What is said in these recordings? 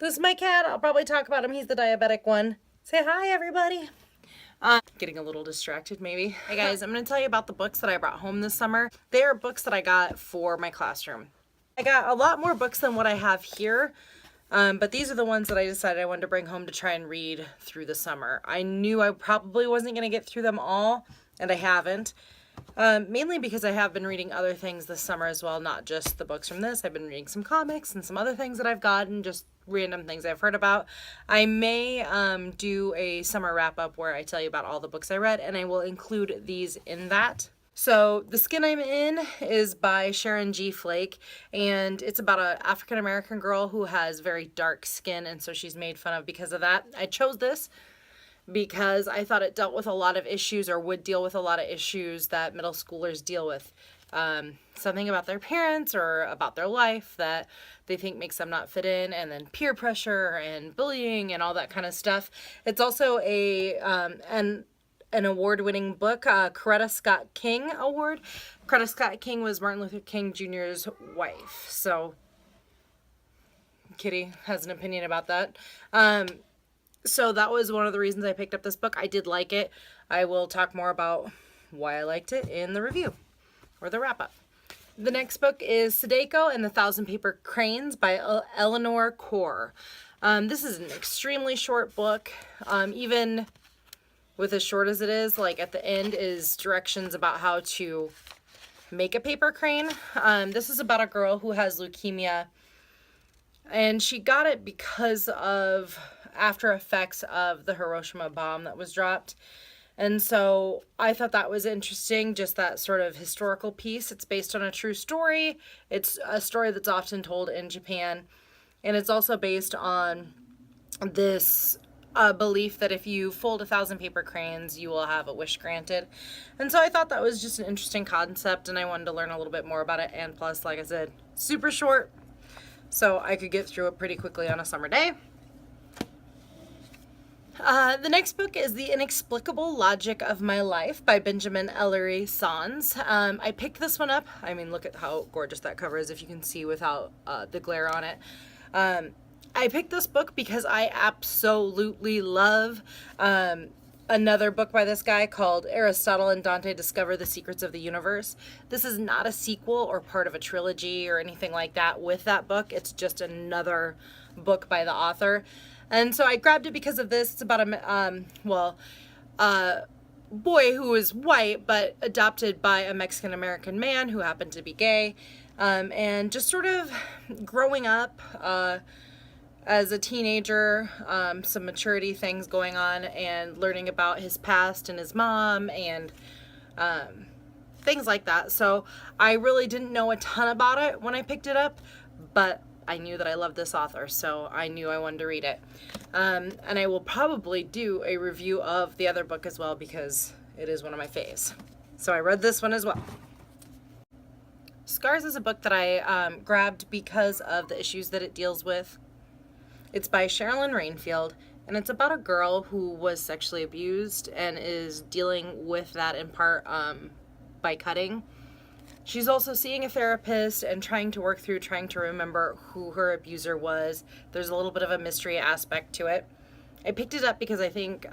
This is my cat. I'll probably talk about him. He's the diabetic one. Say hi, everybody. Getting a little distracted maybe. Hey guys, I'm going to tell you about the books that I brought home this summer. They are books that I got for my classroom. I got a lot more books than what I have here, but these are the ones that I decided I wanted to bring home to try and read through the summer. I knew I probably wasn't going to get through them all, and I haven't. Mainly because I have been reading other things this summer as well, not just the books from this. I've been reading some comics and some other things that I've gotten, just random things I've heard about. I may do a summer wrap-up where I tell you about all the books I read, and I will include these in that. So The Skin I'm In is by Sharon G. Flake, and it's about an African-American girl who has very dark skin, and so she's made fun of because of that. I chose this because I thought it dealt with a lot of issues, or would deal with a lot of issues that middle schoolers deal with. Something about their parents or about their life that they think makes them not fit in, and then peer pressure and bullying and all that kind of stuff. It's also an award-winning book, Coretta Scott King Award. Coretta Scott King was Martin Luther King Jr.'s wife, so Kitty has an opinion about that. So that was one of the reasons I picked up this book. I did like it. I will talk more about why I liked it in the review, or the wrap-up. The next book is Sadako and the Thousand Paper Cranes by Eleanor Core. This is an extremely short book. Even with as short as it is, like at the end is directions about how to make a paper crane. This is about a girl who has leukemia, and she got it because of after effects of the Hiroshima bomb that was dropped. And so I thought that was interesting, just that sort of historical piece. It's based on a true story. It's a story that's often told in Japan. And it's also based on this belief that if you fold 1,000 paper cranes, you will have a wish granted. And so I thought that was just an interesting concept, and I wanted to learn a little bit more about it. And plus, like I said, super short, so I could get through it pretty quickly on a summer day. The next book is The Inexplicable Logic of My Life by Benjamin Ellery Sans. I picked this one up. I mean, look at how gorgeous that cover is, if you can see without the glare on it. I picked this book because I absolutely love another book by this guy called Aristotle and Dante Discover the Secrets of the Universe. This is not a sequel or part of a trilogy or anything like that with that book. It's just another book by the author. And so I grabbed it because of this. It's about a boy who is white but adopted by a Mexican-American man who happened to be gay. And just sort of growing up as a teenager, some maturity things going on, and learning about his past and his mom and things like that. So I really didn't know a ton about it when I picked it up, but I knew that I loved this author, so I knew I wanted to read it. And I will probably do a review of the other book as well, because it is one of my faves. So I read this one as well. Scars is a book that I grabbed because of the issues that it deals with. It's by Sherilyn Rainfield, and it's about a girl who was sexually abused and is dealing with that in part by cutting. She's also seeing a therapist and trying to remember who her abuser was. There's a little bit of a mystery aspect to it. I picked it up because I think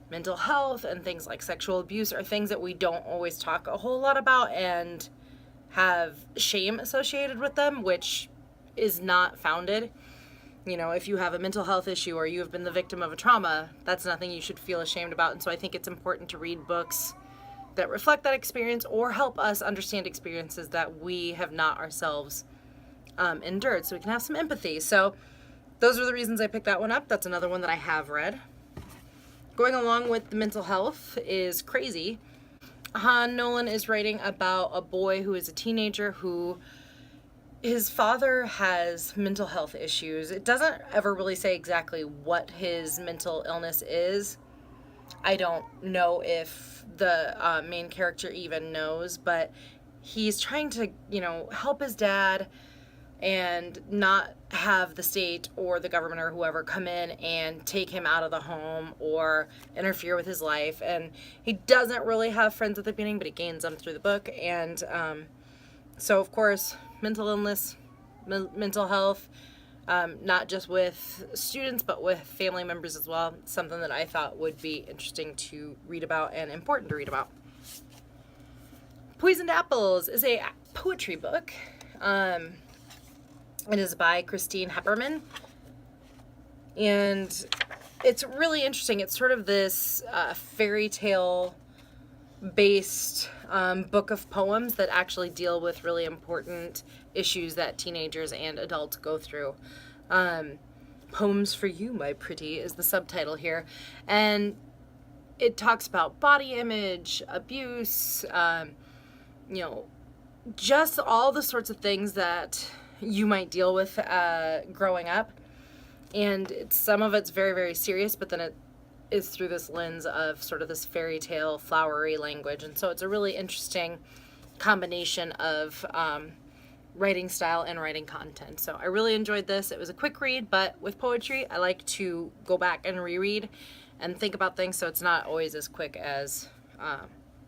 mental health and things like sexual abuse are things that we don't always talk a whole lot about and have shame associated with them, which is not founded. You know, if you have a mental health issue or you have been the victim of a trauma, that's nothing you should feel ashamed about. And so I think it's important to read books that reflect that experience or help us understand experiences that we have not ourselves endured, so we can have some empathy. So those are the reasons I picked that one up. That's another one that I have read. Going along with the mental health is Crazy. Han Nolan is writing about a boy who is a teenager who his father has mental health issues. It doesn't ever really say exactly what his mental illness is. I don't know if the main character even knows, but he's trying to, help his dad and not have the state or the government or whoever come in and take him out of the home or interfere with his life. And he doesn't really have friends at the beginning, but he gains them through the book. And so, of course, mental illness, mental health, not just with students, but with family members as well. Something that I thought would be interesting to read about and important to read about. Poisoned Apples is a poetry book. It is by Christine Hepperman. And it's really interesting. It's sort of this fairy tale based book of poems that actually deal with really important issues that teenagers and adults go through. Poems for You, My Pretty is the subtitle here. And it talks about body image, abuse, just all the sorts of things that you might deal with growing up. And some of it's very, very serious, but then it is through this lens of sort of this fairy tale, flowery language. And so it's a really interesting combination of writing style and writing content. So I really enjoyed this. It was a quick read, but with poetry, I like to go back and reread and think about things, so it's not always as quick as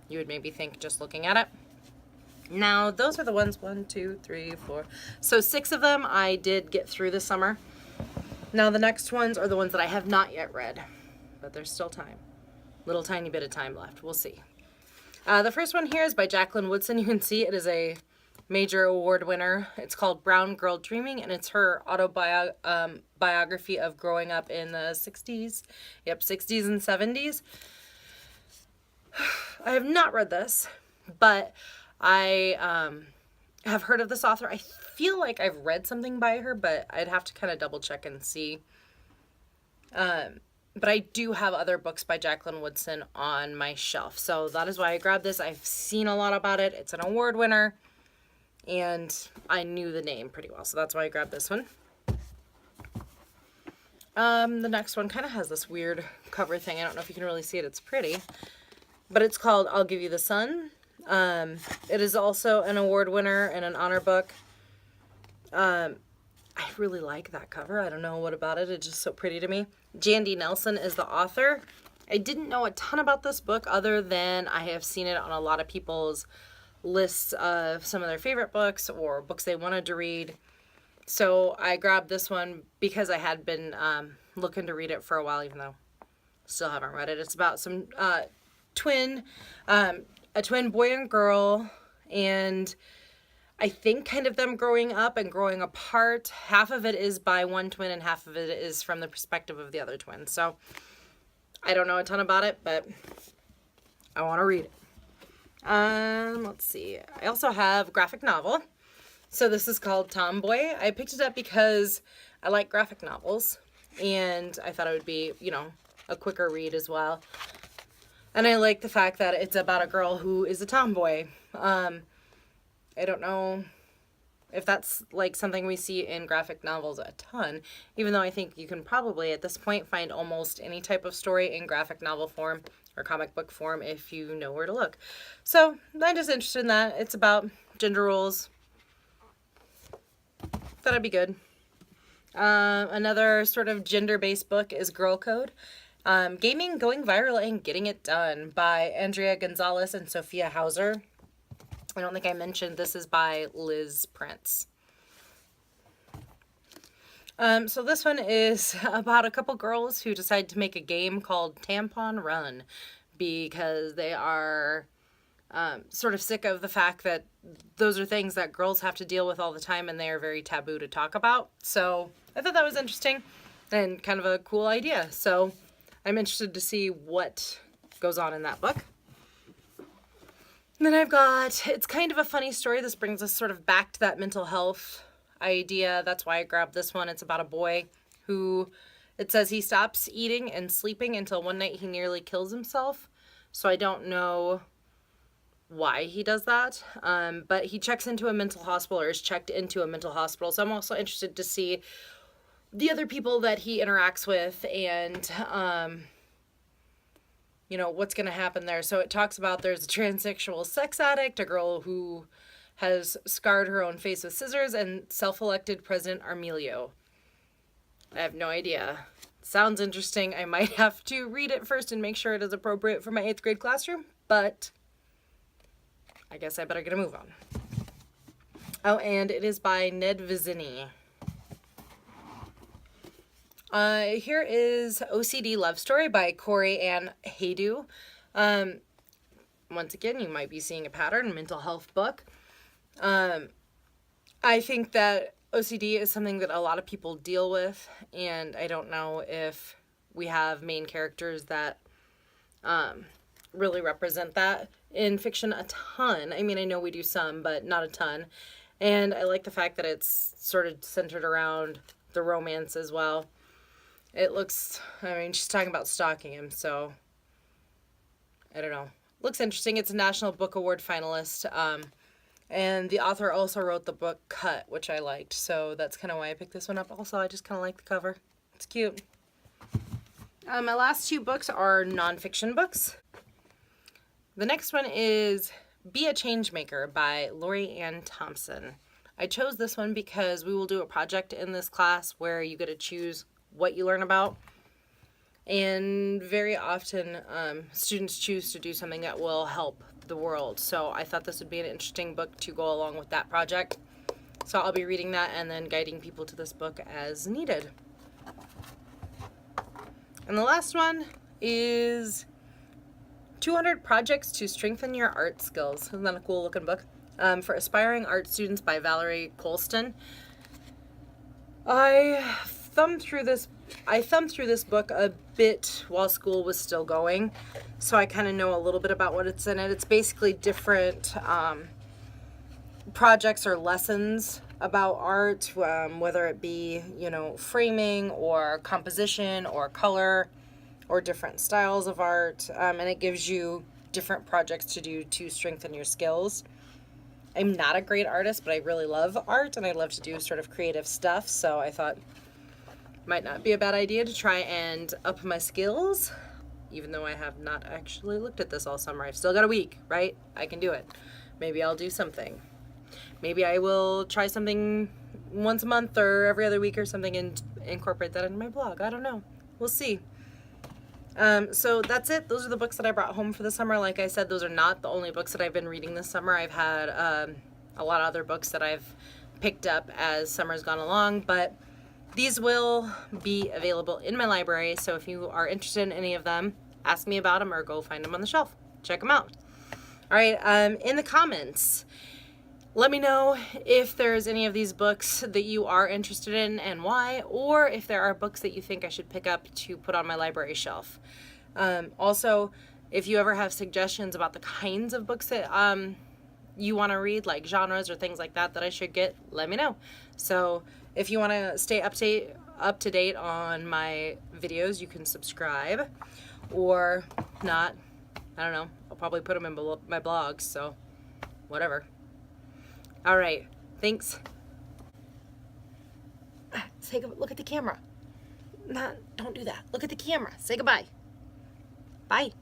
you would maybe think just looking at it. Now, those are the ones, 1, 2, 3, 4. So 6 of them I did get through this summer. Now the next ones are the ones that I have not yet read, but there's still time. Little tiny bit of time left. We'll see. The first one here is by Jacqueline Woodson. You can see it is a major award winner. It's called Brown Girl Dreaming, and it's her autobiography of growing up in the 60s. Yep, 60s and 70s. I have not read this, but I have heard of this author. I feel like I've read something by her, but I'd have to kind of double check and see. But I do have other books by Jacqueline Woodson on my shelf, so that is why I grabbed this. I've seen a lot about it. It's an award winner, and I knew the name pretty well, so that's why I grabbed this one. The next one kind of has this weird cover thing. I don't know if you can really see it. It's pretty, but it's called I'll Give You the Sun. It is also an award winner and an honor book. I really like that cover. I don't know what about it. It's just so pretty to me. Jandy Nelson is the author. I didn't know a ton about this book other than I have seen it on a lot of people's lists of some of their favorite books or books they wanted to read. So I grabbed this one because I had been looking to read it for a while, even though I still haven't read it. It's about some a twin boy and girl, and I think kind of them growing up and growing apart. Half of it is by one twin and half of it is from the perspective of the other twin. So I don't know a ton about it, but I want to read it. Let's see. I also have a graphic novel. So this is called Tomboy. I picked it up because I like graphic novels, and I thought it would be, a quicker read as well. And I like the fact that it's about a girl who is a tomboy. I don't know if that's like something we see in graphic novels a ton, even though I think you can probably at this point find almost any type of story in graphic novel form or comic book form if you know where to look. So I'm just interested in that. It's about gender roles. Thought it'd be good. Another sort of gender-based book is Girl Code. Gaming, Going Viral, and Getting It Done by Andrea Gonzalez and Sophia Hauser. I don't think I mentioned this is by Liz Prince. So this one is about a couple girls who decide to make a game called Tampon Run because they are sort of sick of the fact that those are things that girls have to deal with all the time and they are very taboo to talk about. So I thought that was interesting and kind of a cool idea. So I'm interested to see what goes on in that book. And then I've got, it's kind of a funny story. This brings us sort of back to that mental health idea. That's why I grabbed this one. It's about a boy who, it says he stops eating and sleeping until one night he nearly kills himself. So I don't know why he does that. But he checks into a mental hospital or is checked into a mental hospital. So I'm also interested to see the other people that he interacts with and, what's going to happen there. So it talks about there's a transsexual sex addict, a girl who has scarred her own face with scissors, and self-elected President Armelio. I have no idea. Sounds interesting. I might have to read it first and make sure it is appropriate for my 8th grade classroom, but I guess I better get a move on. Oh, and it is by Ned Vizzini. Here is OCD Love Story by Corey Ann Haydu. Once again, you might be seeing a pattern, mental health book. I think that OCD is something that a lot of people deal with, and I don't know if we have main characters that really represent that in fiction a ton. I mean, I know we do some, but not a ton. And I like the fact that it's sort of centered around the romance as well. It looks, I mean, she's talking about stalking him, so I don't know. Looks interesting. It's a National Book Award finalist. And the author also wrote the book Cut, which I liked. So that's kind of why I picked this one up. Also, I just kind of like the cover. It's cute. My last two books are nonfiction books. The next one is Be a Changemaker by Lori Ann Thompson. I chose this one because we will do a project in this class where you get to choose what you learn about. And very often students choose to do something that will help the world. So I thought this would be an interesting book to go along with that project. So I'll be reading that and then guiding people to this book as needed. And the last one is 200 Projects to Strengthen Your Art Skills. Isn't that a cool looking book? For aspiring art students by Valerie Colston. I thumbed through this book a bit while school was still going, so I kind of know a little bit about what it's in it. It's basically different projects or lessons about art, whether it be, framing or composition or color or different styles of art, and it gives you different projects to do to strengthen your skills. I'm not a great artist, but I really love art and I love to do sort of creative stuff, so I thought might not be a bad idea to try and up my skills, even though I have not actually looked at this all summer. I've still got a week, right? I can do it. Maybe I'll do something. Maybe I will try something once a month or every other week or something and incorporate that into my blog. I don't know. We'll see. So that's it. Those are the books that I brought home for the summer. Like I said, those are not the only books that I've been reading this summer. I've had a lot of other books that I've picked up as summer's gone along, but these will be available in my library, so if you are interested in any of them, ask me about them or go find them on the shelf. Check them out. All right, in the comments, let me know if there's any of these books that you are interested in and why, or if there are books that you think I should pick up to put on my library shelf. Also, if you ever have suggestions about the kinds of books that you want to read, like genres or things like that I should get, let me know. So if you want to stay up to date on my videos, you can subscribe, or not. I don't know. I'll probably put them in my blog, so whatever. All right. Thanks. Look at the camera. Don't do that. Look at the camera. Say goodbye. Bye.